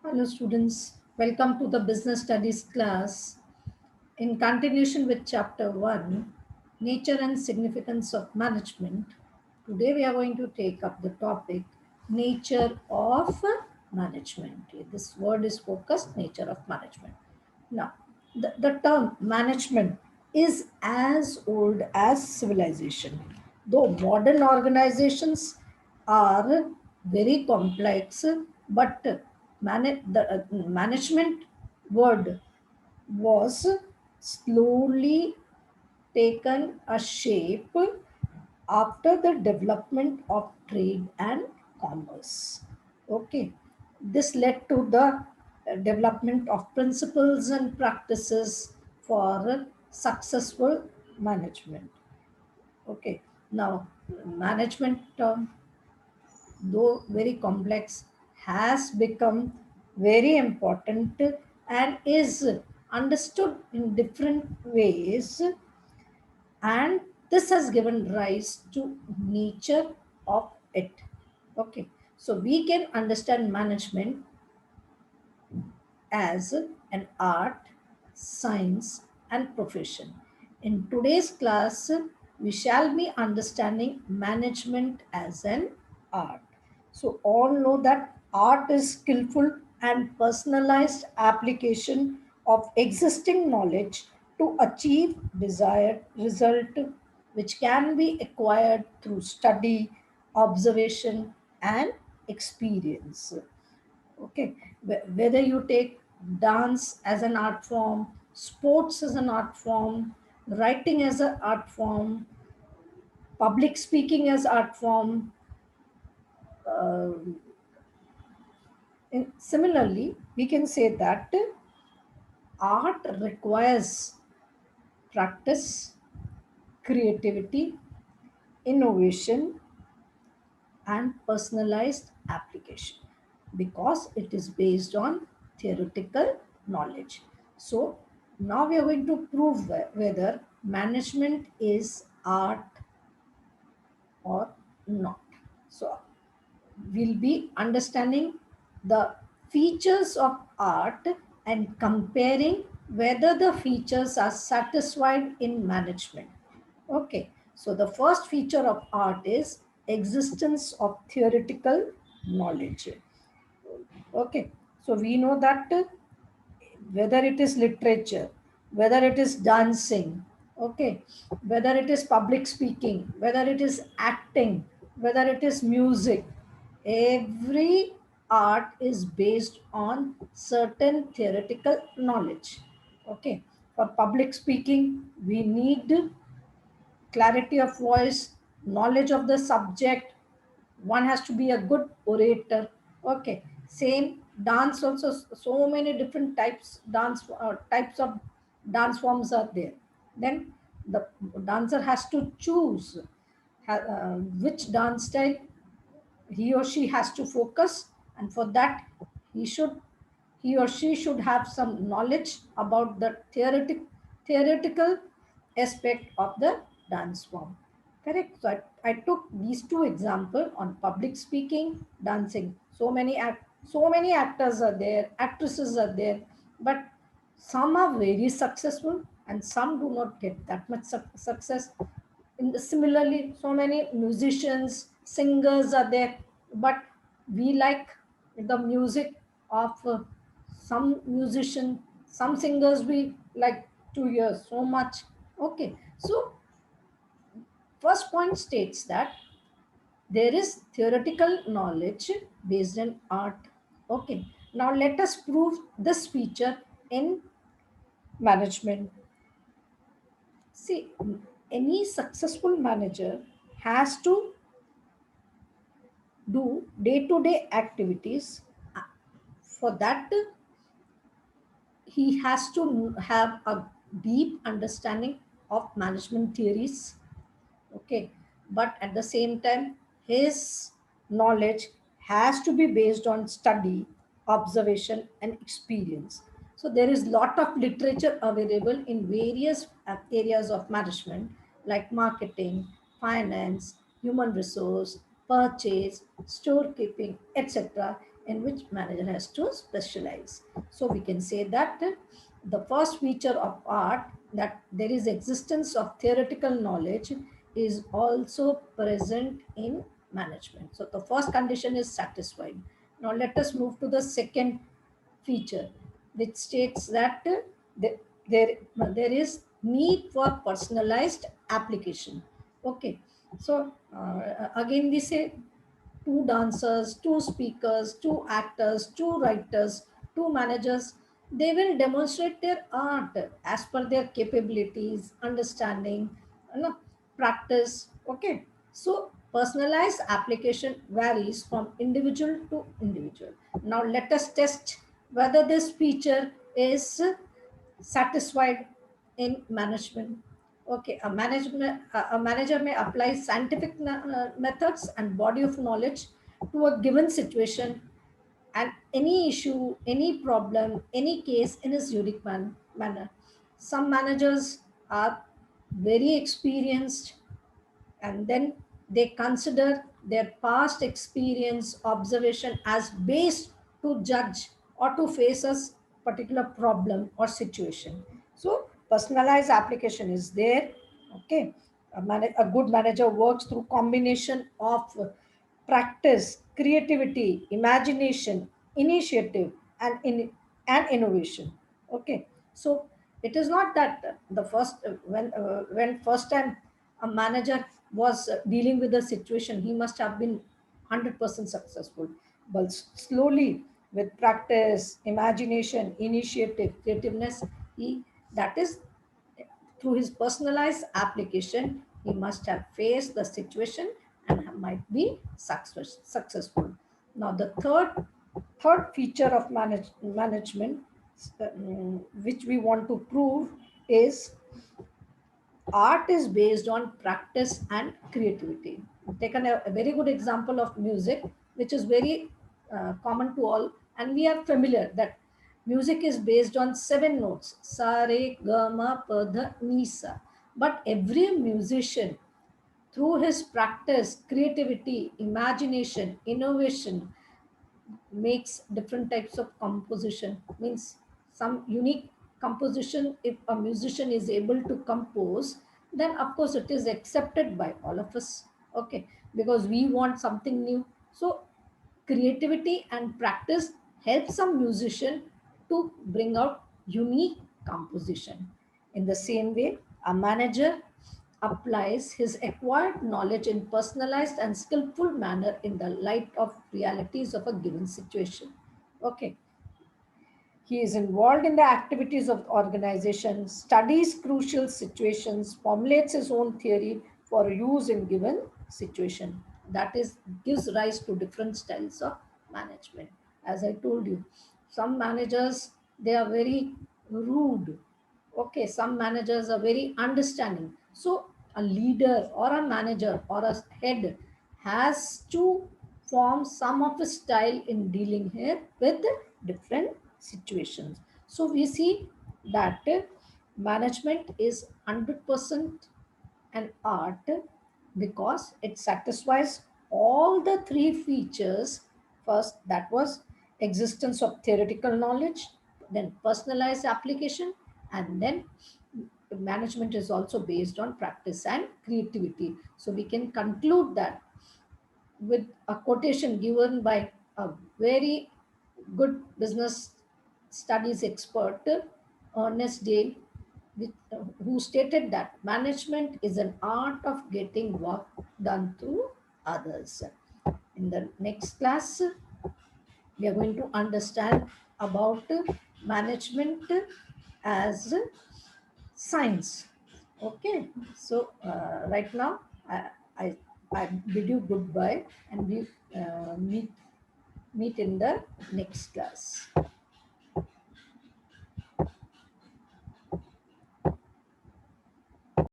Hello students, welcome to the business studies class. In continuation with chapter 1, nature and significance of management, today we are going to take up the topic nature of management. This word is focused, nature of management. Now, the term management is as old as civilization. Though modern organizations are very complex, but the management word was slowly taken a shape after the development of trade and commerce. Okay, this led to the development of principles and practices for successful management. Okay, now management term, though very complex, has become very important and is understood in different ways, and this has given rise to nature of it. Okay, so we can understand management as an art, science, and profession. In today's class, we shall be understanding management as an art. So, all know that art is skillful and personalized application of existing knowledge to achieve desired result, which can be acquired through study, observation, and experience. Okay, whether you take dance as an art form, sports as an art form, writing as an art form, public speaking as art form, uh, similarly we can say that art requires practice, creativity, innovation, and personalized application because it is based on theoretical knowledge. So now we are going to prove whether management is art or not. So we'll be understanding the features of art and comparing whether the features are satisfied in management. Okay, so the first feature of art is existence of theoretical knowledge. Okay, so we know that whether it is literature, whether it is dancing, okay, whether it is public speaking, whether it is acting, whether it is music, every art is based on certain theoretical knowledge. Okay, for public speaking, we need clarity of voice, knowledge of the subject. One has to be a good orator. Okay, same dance also. So many different types of dance forms are there. Then the dancer has to choose which dance style he or she has to focus, and for that he should he or she should have some knowledge about the theoretical aspect of the dance form. Correct. So I took these two examples on public speaking, dancing. So many actors are there, actresses are there, but some are very successful and some do not get that much success. Similarly, so many musicians, singers are there, but we like the music of some musician, some singers we like to hear so much. Okay, so first point states that there is theoretical knowledge based in art. Okay, now let us prove this feature in management. See, any successful manager has to do day to day activities. For that, he has to have a deep understanding of management theories. Okay, but at the same time, his knowledge has to be based on study, observation, and experience. So there is lot of literature available in various areas of management like marketing, finance, human resource, purchase, storekeeping, etc. in which manager has to specialize. So we can say that the first feature of art, that there is existence of theoretical knowledge, is also present in management. So the first condition is satisfied. Now let us move to the second feature, which states that the- there, there is need for personalized application. Okay, so again we say two dancers, two speakers, two actors, two writers, two managers, they will demonstrate their art as per their capabilities, understanding, you know, practice. Okay. So personalized application varies from individual to individual. Now let us test whether this feature is satisfied in management. Okay, a manager may apply scientific methods and body of knowledge to a given situation and any issue, any problem, any case in his unique manner. Some managers are very experienced, and then they consider their past experience observation as base to judge or to face a particular problem or situation. So personalized application is there. Okay, a good manager works through combination of practice, creativity, imagination, initiative, and innovation. Okay, so it is not that the first when first time a manager was dealing with the situation, he must have been 100% successful. But slowly, with practice, imagination, initiative, creativeness, he that is through his personalized application, he must have faced the situation and might be successful. Now, the third feature of management, which we want to prove, is art is based on practice and creativity. Taken a very good example of music, which is very common to all, and we are familiar that music is based on seven notes: sa, re, ga, ma, pa, dha, ni, sa. But every musician, through his practice, creativity, imagination, innovation, makes different types of composition. Means some unique composition, if a musician is able to compose, then of course it is accepted by all of us. Okay, because we want something new. So creativity and practice help some musician to bring out unique composition. In the same way, a manager applies his acquired knowledge in personalized and skillful manner in the light of realities of a given situation. Okay, he is involved in the activities of the organization, studies crucial situations, formulates his own theory for use in given situation. That is, gives rise to different styles of management. As I told you, some managers, they are very rude. Okay, some managers are very understanding. So a leader or a manager or a head has to form some of a style in dealing here with different situations. So we see that management is 100% an art because it satisfies all the three features. First, that was existence of theoretical knowledge, then personalized application, and then management is also based on practice and creativity. So we can conclude that with a quotation given by a very good business studies expert, Ernest Dale, who stated that management is an art of getting work done through others. In the next class, we are going to understand about management as science. Okay, so right now I, I bid you goodbye and we meet in the next class.